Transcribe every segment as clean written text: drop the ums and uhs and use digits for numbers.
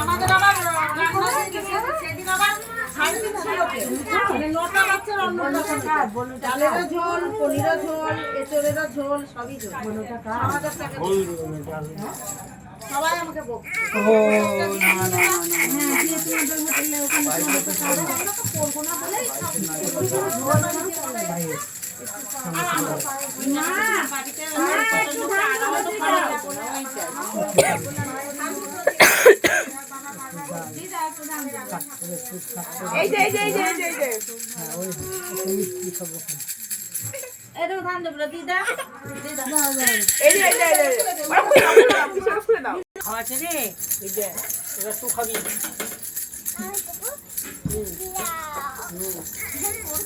আমাদের আবার সেদিন আবার 350 লোকের মানে 9টা বাচ্চার অন্নপ্রাশন ডালের ঝোল, পনিরের ঝোল, এঁচড়ের ঝোল, সবই ঝোল। 6000 টাকা সবাই আমাকে বকছে। ও না না না হ্যাঁ দিয়ে হোটেলে ওখানে করবো না বলেই না বাড়িতে এই যে এই যে এই যে এই যে হ্যাঁ ওই মিষ্টি সব রকম এর ধান দেব দিদা দিদা এই যে এই যে ওরা খুলে দাও খাওয়াছে রে এই যে এবার তুই খাবি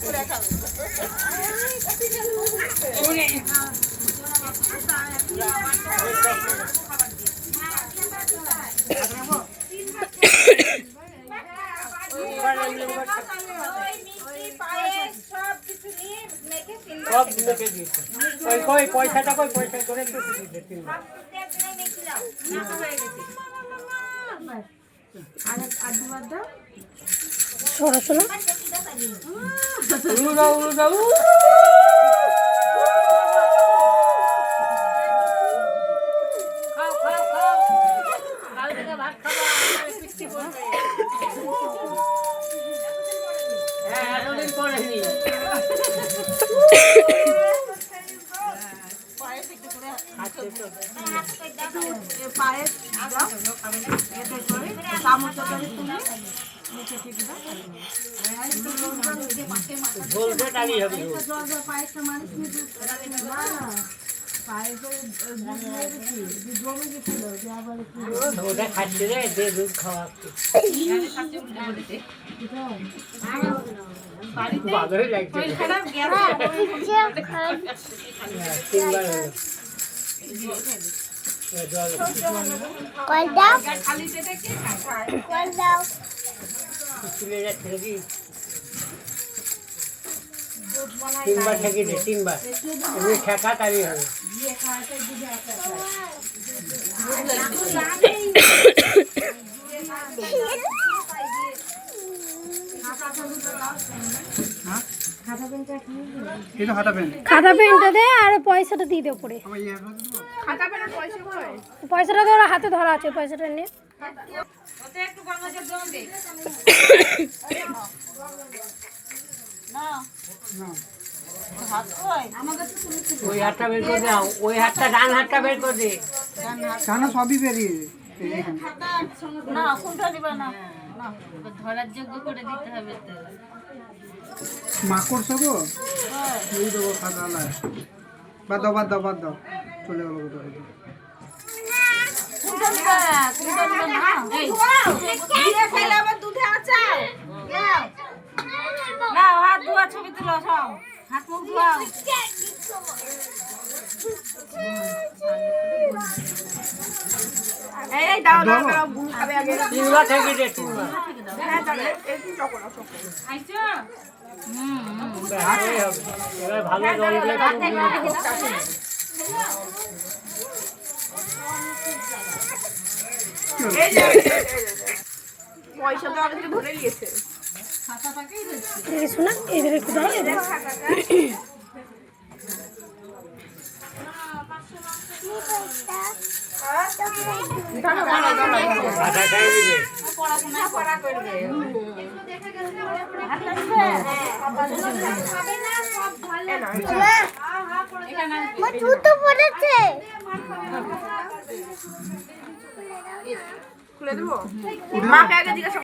পুরো খাবি সব মেখে দিয়েছে ওই কই পয়সাটা কই পয়সা করে একটু দিতে তিনবার শোনো শোনো ওটা খাচ্ছে রে যে দুধ খাওয়াচ্ছে ভালোই লাগছে তিনবার ঠেকে দে তিনবার এমনি ঠেকা তারই হবে খাতা পেনটা দে আর পয়সাটা দিয়ে দে উপরে পয়সাটা ধরো হাতে ধরা আছে পয়সাটা নে ওই হাতটা বের করে দাও ওই হাতটা ডান হাতটা বের করে দে সবই বেরিয়ে না কোনটা দিবা না না ধরার যোগ্য করে দিতে হবে তো মাকড় সবো এই দেবো খাতা না বাদ দাও চলে গেল কোথায় কোনটা দিবা কোনটা দিবা না এই দিয়ে খেলে আবার দুধে আচার না হাত ধোয়া ছবি তুলো সব হাত মুখ ধোয়াও এই দাও বুন খাবে আগে তিনবার ঠেকে দে তিনবার হ্যাঁ চলে একটু চকো আইছো এবার ভালো জল দিয়ে পয়সা তো আগে থেকে ধরে নিয়েছে শোনা এদের একটু দাও এদের খুলে দেবো মাকে আগে জিজ্ঞাসা